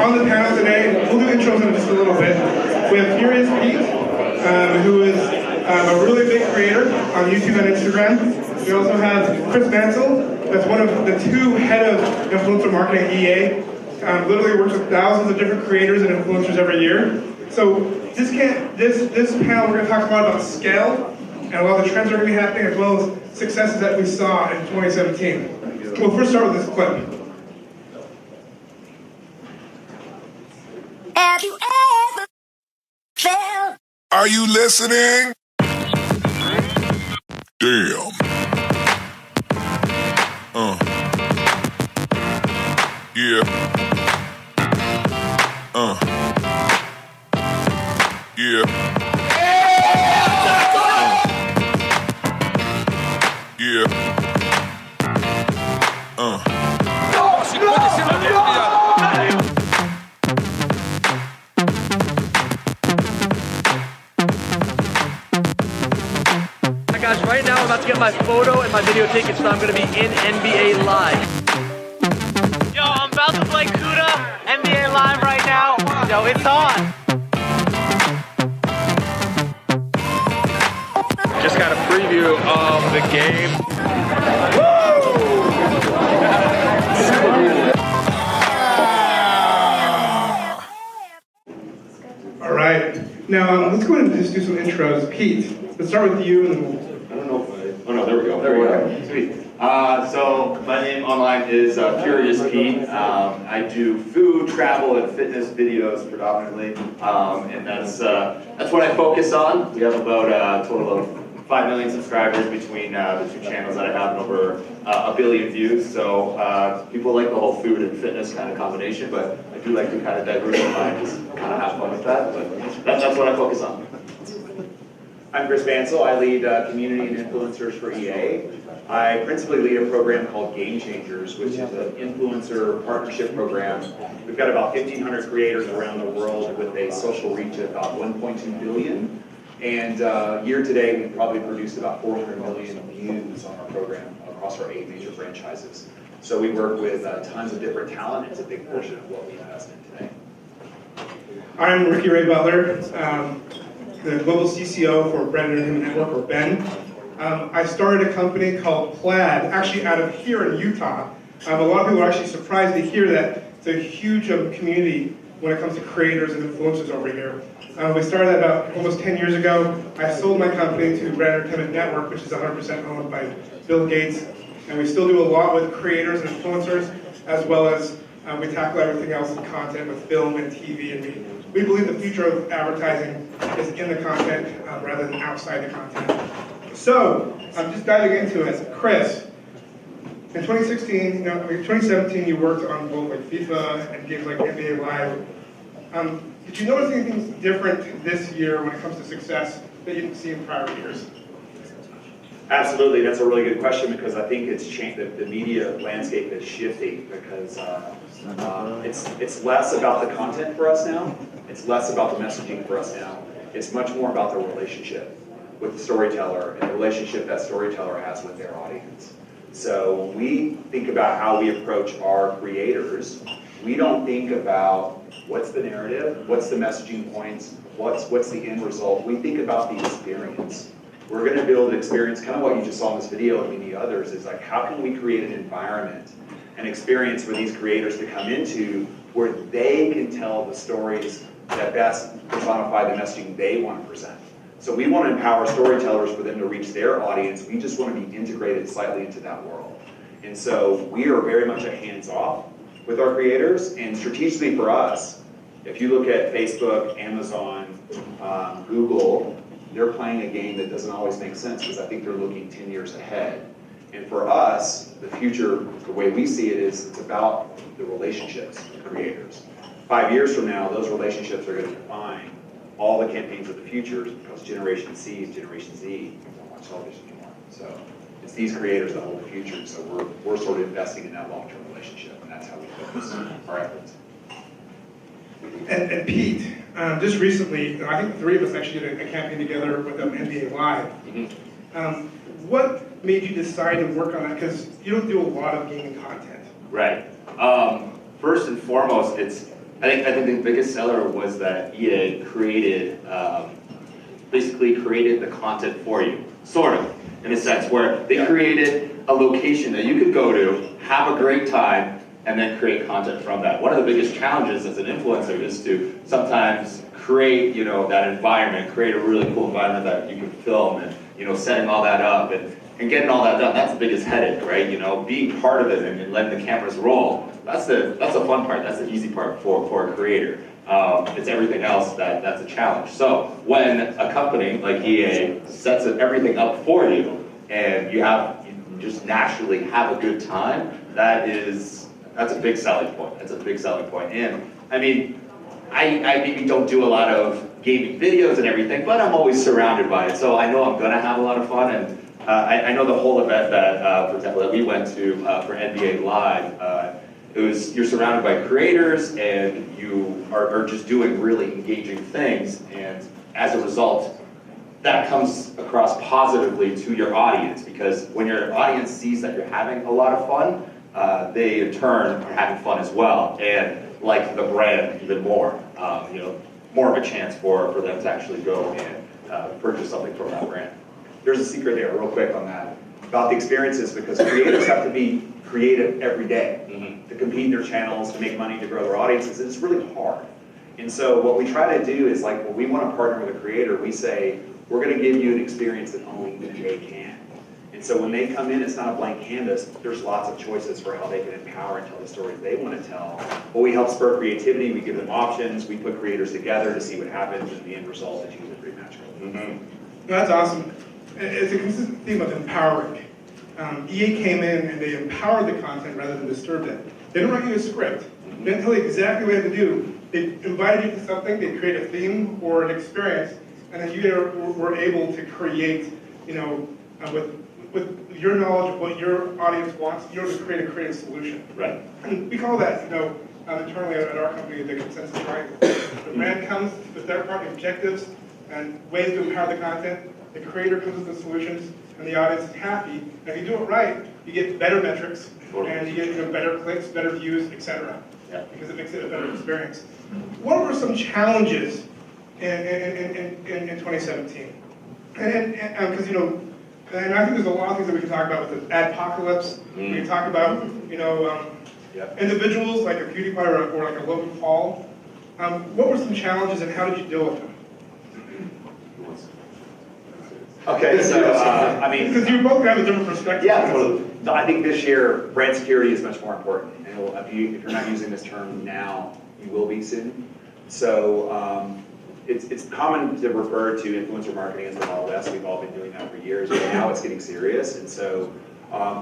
on the panel today, we'll do intros in just a little bit. We have Furious Pete, who is a really big creator on YouTube and Instagram. We also have Chris Mancil, that's one of the two head of influencer marketing at EA. Literally works with thousands of different creators and influencers every year. So this panel, we're going to talk a lot about scale and a lot of the trends that are going to be happening, as well as successes that we saw in 2017. We'll first start with this clip. Have you ever felt? Are you listening? Damn. Yeah. Yeah. Yeah. Guys, right now I'm about to get my photo and my video taken, so I'm going to be in NBA Live. Yo, I'm about to play Cuda, NBA Live right now. Yo, it's on. Just got a preview of the game. All right. Now, let's go ahead and just do some intros. Pete, let's start with you and then we'll... Oh no, there we go. There we go. Sweet. So my name online is Furious Pete. I do food, travel, and fitness videos predominantly, and that's what I focus on. We have about a total of 5 million subscribers between the two channels that I have, and over 1 billion views. So people like the whole food and fitness kind of combination, but I do like to kind of diversify and just kind of have fun with that. But that's what I focus on. I'm Chris Mancil. I lead community and influencers for EA. I principally lead a program called Game Changers, which is an influencer partnership program. We've got about 1,500 creators around the world with a social reach of about 1.2 billion. And year to date, we've probably produced about 400 million views on our program across our 8 major franchises. So we work with tons of different talent. It's a big portion of what we invest in today. I'm Ricky Ray Butler, the global CCO for Brand Entertainment Network, or BEN. I started a company called Plaid, actually out of here in Utah. A lot of people are actually surprised to hear that it's a huge community when it comes to creators and influencers over here. We started that about almost 10 years ago. I sold my company to Brand Entertainment Network, which is 100% owned by Bill Gates. And we still do a lot with creators and influencers, as well as we tackle everything else in content with film and TV. And we believe the future of advertising is in the content rather than outside the content. So, I'm just diving into it. Chris, in 2017, you worked on both like FIFA and games like NBA Live. Did you notice anything different this year when it comes to success that you didn't see in prior years? Absolutely, that's a really good question, because I think it's changed. The media landscape is shifting because it's less about the content for us now. It's less about the messaging for us now. It's much more about the relationship with the storyteller and the relationship that storyteller has with their audience. So we think about how we approach our creators. We don't think about what's the narrative, what's the messaging points, what's the end result. We think about the experience. We're going to build an experience, kind of what you just saw in this video and many others, is like, how can we create an environment, an experience for these creators to come into where they can tell the stories that best personify the messaging they want to present. So we want to empower storytellers for them to reach their audience. We just want to be integrated slightly into that world. And so we are very much a hands-off with our creators, and strategically for us, if you look at Facebook, Amazon, Google, they're playing a game that doesn't always make sense, because I think they're looking 10 years ahead. And for us, the future, the way we see it, is it's about the relationships with creators. 5 years from now, those relationships are going to define all the campaigns of the future, because Generation C and Generation Z don't watch television anymore. So it's these creators that hold the future. So we're sort of investing in that long-term relationship, and that's how we focus our efforts. And Pete, just recently, I think 3 of us actually did a campaign together with NBA Live. What made you decide to work on that? Because you don't do a lot of gaming content. Right. First and foremost, I think the biggest seller was that EA created, basically created the content for you, sort of, in a sense, where they created a location that you could go to, have a great time, and then create content from that. One of the biggest challenges as an influencer is to sometimes create, that environment, create a really cool environment that you can film and, setting all that up and getting all that done. That's the biggest headache, right? Being part of it and letting the cameras roll. That's the fun part. That's the easy part for a creator. It's everything else that's a challenge. So when a company like EA sets everything up for you and you just naturally have a good time, that's a big selling point. That's a big selling point. And I mean, I maybe don't do a lot of gaming videos and everything, but I'm always surrounded by it. So I know I'm gonna have a lot of fun. And I know the whole event that, for example, that we went to for NBA Live, you're surrounded by creators and you are just doing really engaging things. And as a result, that comes across positively to your audience, because when your audience sees that you're having a lot of fun, they in turn are having fun as well and like the brand even more. More of a chance for them to actually go and purchase something from that brand. There's a secret there, real quick on that, about the experiences, because creators have to be creative every day to compete in their channels, to make money, to grow their audiences. It's really hard. And so what we try to do is, like, when we want to partner with a creator, we say, we're going to give you an experience that only they can. And so when they come in, it's not a blank canvas. There's lots of choices for how they can empower and tell the stories they want to tell. But we help spur creativity. We give them options. We put creators together to see what happens, and the end result is usually pretty magical. That's awesome. It's a consistent theme of empowering. EA came in and they empowered the content rather than disturbed it. They didn't write you a script. They didn't tell you exactly what you had to do. They invited you to something, they create a theme or an experience, and then you were able to create, with your knowledge of what your audience wants, you're able to create a creative solution. Right. And we call that, internally at our company, the consensus triangle. The brand comes with their part, objectives, and ways to empower the content. The creator comes with the solutions, and the audience is happy. And if you do it right, you get better metrics, and you get better clicks, better views, etc. Yeah. Because it makes it a better experience. What were some challenges in 2017? Because and I think there's a lot of things that we can talk about with the adpocalypse. We can talk about individuals like a PewDiePie or like a Logan Paul. What were some challenges and how did you deal with them? Okay, so, I mean... Because you both have a different perspective. Yeah, totally. No, I think this year, brand security is much more important. And if you're not using this term now, you will be soon. So, it's common to refer to influencer marketing as the Wild West. We've all been doing that for years, but now it's getting serious. And so,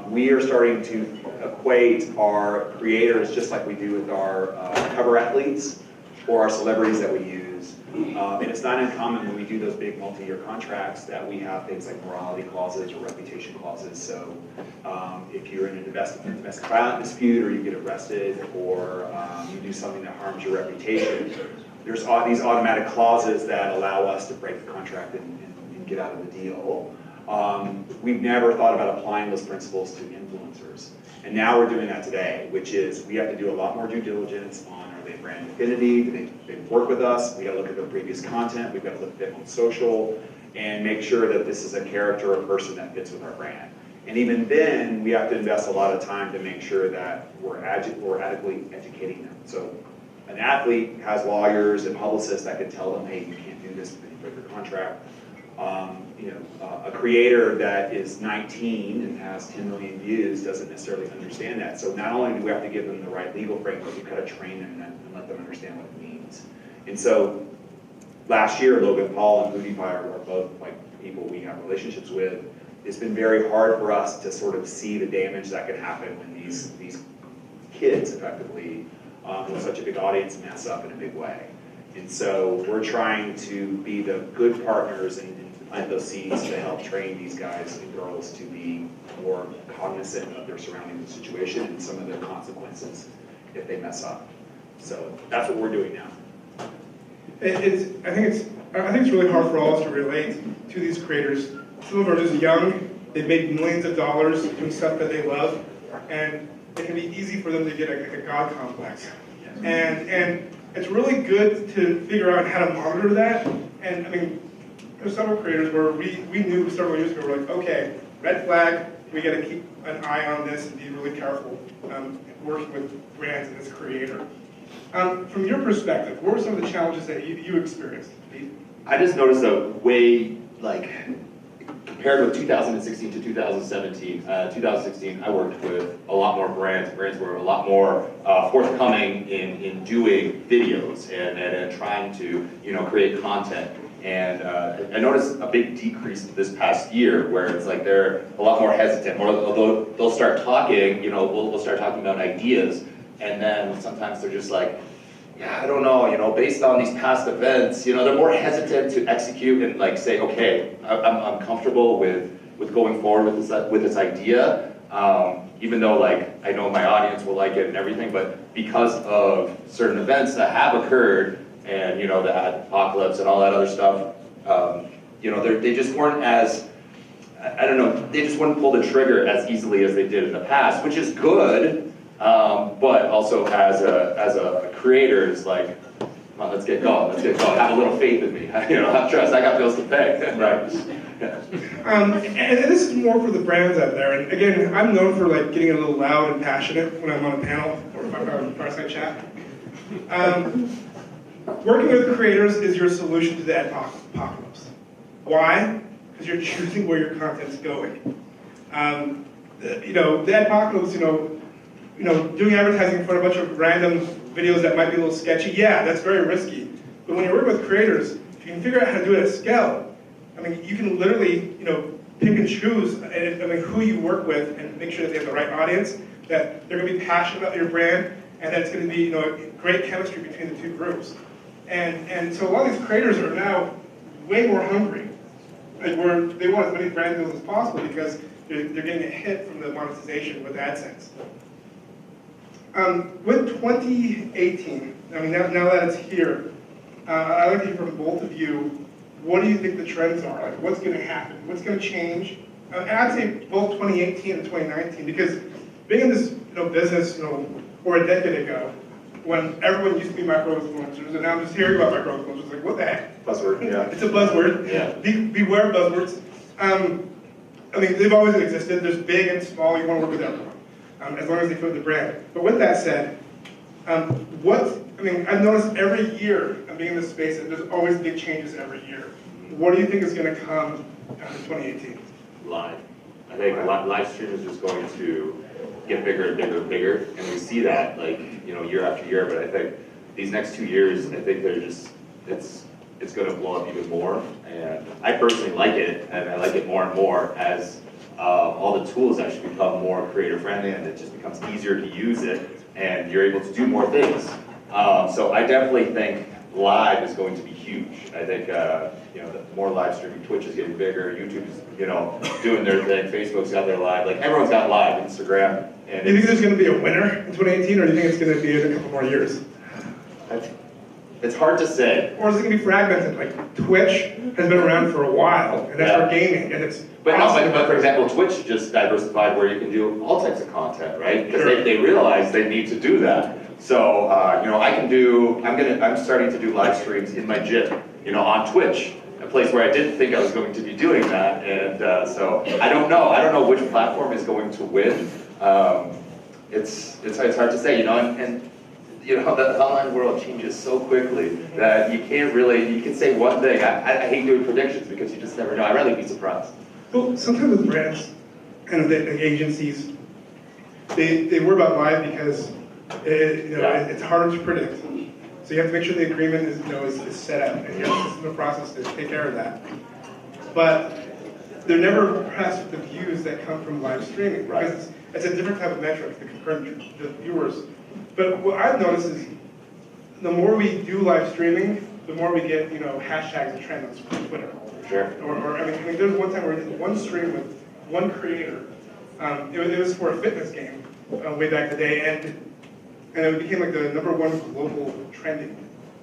we are starting to equate our creators just like we do with our cover athletes or our celebrities that we use. And it's not uncommon when we do those big multi-year contracts that we have things like morality clauses or reputation clauses. So if you're in a domestic violence dispute or you get arrested or you do something that harms your reputation, there's these automatic clauses that allow us to break the contract and get out of the deal. We've never thought about applying those principles to influencers. And now we're doing that today, which is we have to do a lot more due diligence on are they brand affinity, do they work with us, we gotta look at their previous content, we've gotta look at them on social, and make sure that this is a character or person that fits with our brand. And even then, we have to invest a lot of time to make sure that we're adequately educating them. So an athlete has lawyers and publicists that can tell them, hey, you can't do this, you break your contract. A creator that is 19 and has 10 million views doesn't necessarily understand that. So not only do we have to give them the right legal framework, we've got to train them and let them understand what it means. And so last year, Logan Paul and PewDiePie are both like people we have relationships with. It's been very hard for us to sort of see the damage that could happen when these kids effectively with such a big audience mess up in a big way. And so we're trying to be the good partners and plant those seeds to help train these guys and girls to be more cognizant of their surrounding situation and some of the consequences if they mess up. So that's what we're doing now. I think it's really hard for all of us to relate to these creators. Some of them are just young. They've made millions of dollars doing stuff that they love, and it can be easy for them to get a God complex. And it's really good to figure out how to monitor that. And I mean, there's several creators where we knew several years ago, we're like, okay, red flag, we got to keep an eye on this and be really careful working with brands and as a creator. From your perspective, what were some of the challenges that you experienced, Pete? I just noticed a way, like, compared with 2016 to 2017, 2016, I worked with a lot more brands. Brands were a lot more forthcoming in doing videos and trying to, create content. And I noticed a big decrease this past year where it's like they're a lot more hesitant. Although they'll start talking, we'll start talking about ideas, and then sometimes they're just like, yeah, I don't know, based on these past events, they're more hesitant to execute and like say, okay, I'm comfortable with going forward with this idea, even though like I know my audience will like it and everything, but because of certain events that have occurred and the apocalypse and all that other stuff, they just weren't as, I don't know, they just wouldn't pull the trigger as easily as they did in the past, which is good. But also as a creator, it's like, come on, let's get going. Have a little faith in me. Have trust. I got bills to pay. Right. And this is more for the brands out there. And again, I'm known for like getting a little loud and passionate when I'm on a panel or if I'm on a fireside chat. Working with creators is your solution to the apocalypse. Why? Because you're choosing where your content's going. The apocalypse, doing advertising for a bunch of random videos that might be a little sketchy, yeah, that's very risky. But when you're working with creators, if you can figure out how to do it at scale, I mean, you can literally, pick and choose, who you work with and make sure that they have the right audience, that they're going to be passionate about your brand, and that it's going to be, great chemistry between the two groups. And so a lot of these creators are now way more hungry, where they want as many brand deals as possible because they're getting a hit from the monetization with AdSense. With 2018, I mean, now that it's here, I'd like to hear from both of you, what do you think the trends are? Like, what's going to happen? What's going to change? And I'd say both 2018 and 2019, because being in this business, over a decade ago, when everyone used to be micro-influencers, and now I'm just hearing about micro-influencers, like, what the heck? Buzzword, yeah. It's a buzzword. Yeah. Beware buzzwords. They've always existed. There's big and small. You want to work with everyone. As long as they fit the brand. But with that said, I've noticed every year I'm being in this space that there's always big changes every year. What do you think is going to come in 2018? Live. I think live stream is just going to get bigger and bigger and bigger, and we see that year after year. But I think these next 2 years, I think it's going to blow up even more. And I personally like it, and I like it more and more as all the tools actually become more creator friendly, and it just becomes easier to use it, and you're able to do more things. So I definitely think live is going to be huge. I think the more live streaming, Twitch is getting bigger, YouTube is doing their thing, Facebook's got their live, like everyone's got live, Instagram. And do you think there's going to be a winner in 2018, or do you think it's going to be in a couple more years? It's hard to say. Or is it going to be fragmented? Like Twitch has been around for a while, and that's for gaming, and it's But for example, Twitch just diversified where you can do all types of content, right? Because they realize they need to do that. So I'm starting to do live streams in my gym, on Twitch, a place where I didn't think I was going to be doing that. And so I don't know which platform is going to win. It's hard to say, and the online world changes so quickly that you can say one thing. I hate doing predictions because you just never know. I'd rather be surprised. Well, sometimes with brands and the agencies, they worry about live because it's harder to predict. So you have to make sure the agreement is set up and you have a process to take care of that. But they're never impressed with the views that come from live streaming because it's a different type of metric, the viewers. But what I've noticed is the more we do live streaming, the more we get hashtags and trends on Twitter. Sure. Or there was one time where I did one stream with one creator. It was for a fitness game way back in the day, and it became like the #1 global trending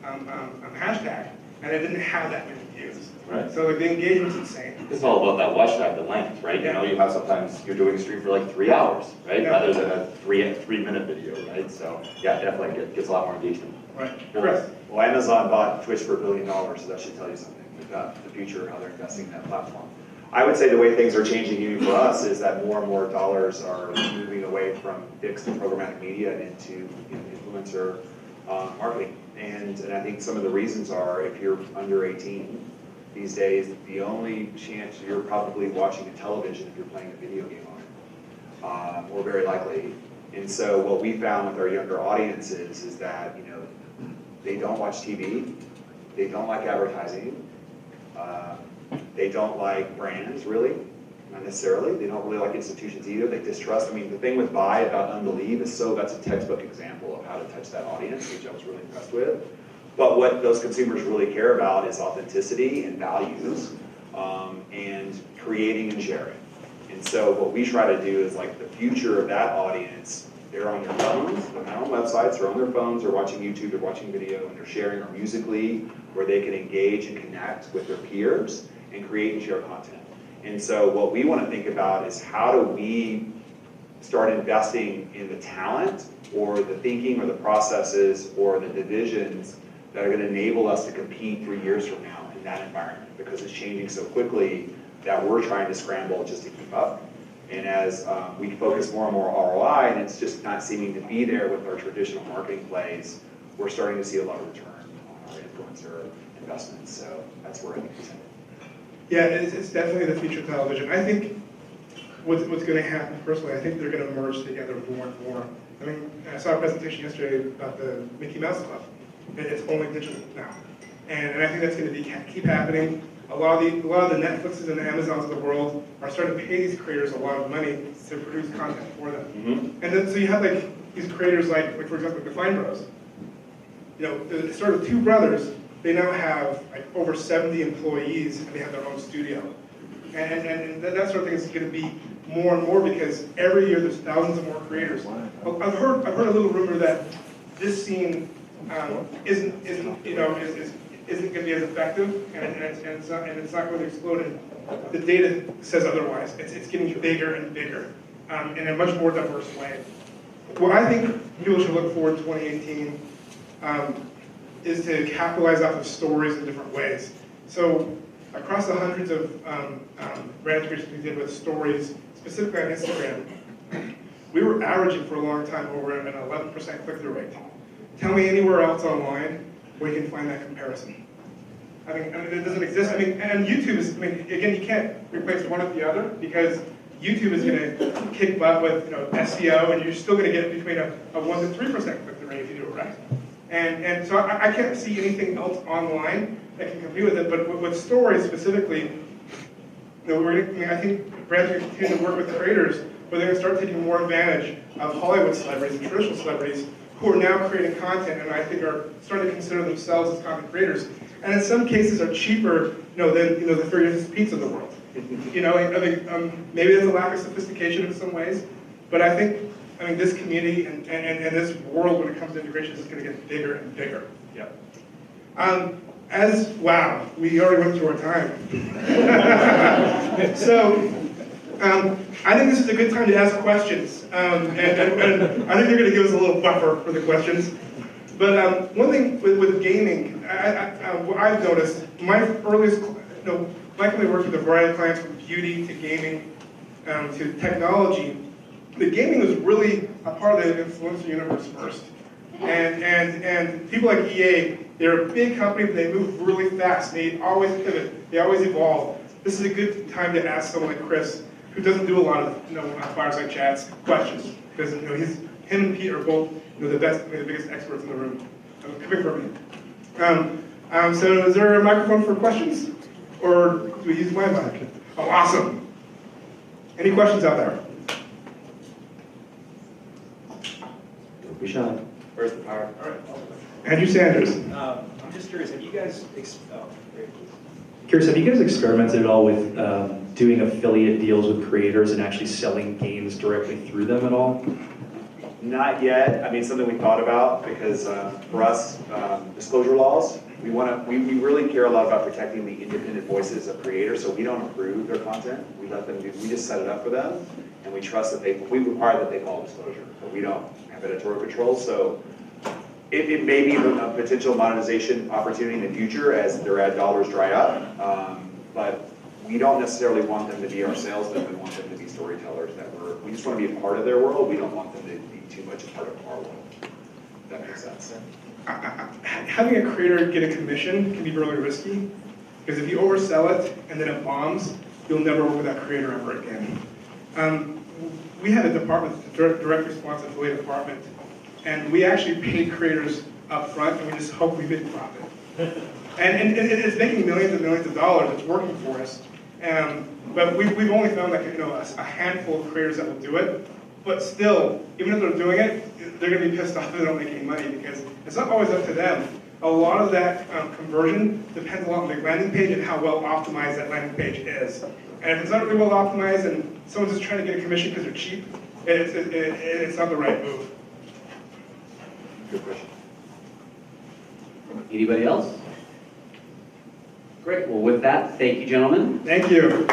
hashtag. and it didn't have that many views. Right. So like the engagement's insane. It's all about that watch time, the length, right? You know, you have sometimes you're doing a stream for like 3 hours, right? Yeah. Rather than a 3-minute video, right? So yeah, definitely gets a lot more engagement. Right. Chris? Well, Amazon bought Twitch for $1 billion, so that should tell you something about the future, how they're investing in that platform. I would say the way things are changing even for us is that more and more dollars are moving away from fixed and programmatic media and into influencer marketing. And I think some of the reasons are if you're under 18 these days, the only chance you're probably watching a television if you're playing a video game on it, or very likely. And so what we found with our younger audiences is that, you know, they don't watch TV, they don't like advertising, they don't like brands, really, not necessarily. They don't really like institutions either. They distrust. I mean, the thing with buy about unbelief is that's a textbook example of how to touch that audience, which I was really impressed with. But what those consumers really care about is authenticity and values, and creating and sharing. And so what we try to do is like the future of that audience, they're on their phones, they're not on websites, they're on their phones, they're watching YouTube, they're watching video, and they're sharing our Musical.ly, where they can engage and connect with their peers and create and share content. And so what we want to think about is how do we start investing in the talent or the thinking or the processes or the divisions that are going to enable us to compete 3 years from now in that environment, because it's changing so quickly that we're trying to scramble just to keep up. And as we focus more and more ROI, and it's just not seeming to be there with our traditional marketing plays, we're starting to see a lot of return on our influencer investments. So that's where I think it's headed. Yeah, it's definitely the future of television. I think what's going to happen, personally, I think they're going to merge together more and more. I mean, I saw a presentation yesterday about the Mickey Mouse Club. It's only digital now. And I think that's going to keep happening. A lot of the Netflixes and the Amazons of the world are starting to pay these creators a lot of money to produce content for them. Mm-hmm. And then so you have like these creators like for example, the Fine Bros. You know, they started with two brothers. They now have like over 70 employees, and they have their own studio. And that sort of thing is going to be more and more because every year there's thousands of more creators. I've heard a little rumor that this scene isn't going to be as effective, and it's not going to explode. And the data says otherwise. It's getting bigger and bigger in a much more diverse way. What I think people should look for in 2018 is to capitalize off of stories in different ways. So across the hundreds of brand creations we did with stories, specifically on Instagram, we were averaging for a long time over an 11% click-through rate. Tell me anywhere else online where you can find that comparison. I mean, it doesn't exist. I mean, and YouTube is, I mean, again, you can't replace one with the other because YouTube is going to kick butt with SEO, and you're still going to get between a 1 to 3% click-through rate if you do it right. And so I can't see anything else online that can compete with it. But with stories specifically, I think brands are going to continue to work with creators, but they're going to start taking more advantage of Hollywood celebrities and traditional celebrities who are now creating content, and I think are starting to consider themselves as content creators, and in some cases are cheaper, than the Furious Pizza of the world. Maybe there's a lack of sophistication in some ways, but I think this community and this world when it comes to integration is going to get bigger and bigger. Yeah. Wow, we already went through our time. So. I think this is a good time to ask questions, and I think they're going to give us a little buffer for the questions. But one thing with gaming, what I've noticed, my earliest, my company works with a variety of clients from beauty to gaming to technology. The gaming was really a part of the influencer universe first, and people like EA, they're a big company, but they move really fast. They always pivot, they always evolve. This is a good time to ask someone like Chris, who doesn't do a lot of fireside chats, questions, because him and Pete are both the biggest experts in the room, coming from me. So is there a microphone for questions, or do we use my mic? Oh, awesome! Any questions out there? Don't be shy. Where's the power? All right. Andrew Sanders. I'm just curious. Have you guys experimented at all with doing affiliate deals with creators and actually selling games directly through them at all? Not yet. I mean, something we thought about because for us, disclosure laws, we really care a lot about protecting the independent voices of creators. So we don't approve their content. We let them do. We just set it up for them, and we trust that we require that they follow disclosure, but we don't have editorial control. So it may be a potential monetization opportunity in the future as their ad dollars dry up, but we don't necessarily want them to be our salesmen. We want them to be storytellers. We just want to be a part of their world. We don't want them to be too much a part of our world. If that makes sense. Having a creator get a commission can be really risky, because if you oversell it and then it bombs, you'll never work with that creator ever again. We had a department, a direct response affiliate department, and we actually paid creators up front, and we just hoped we made profit. And it's making millions and millions of dollars. It's working for us. But we've only found like a handful of creators that will do it. But still, even if they're doing it, they're going to be pissed off if they don't make any money, because it's not always up to them. A lot of that conversion depends a lot on the landing page and how well optimized that landing page is. And if it's not really well optimized and someone's just trying to get a commission because they're cheap, it's not the right move. Good question. Anybody else? Great. Well, with that, thank you, gentlemen. Thank you.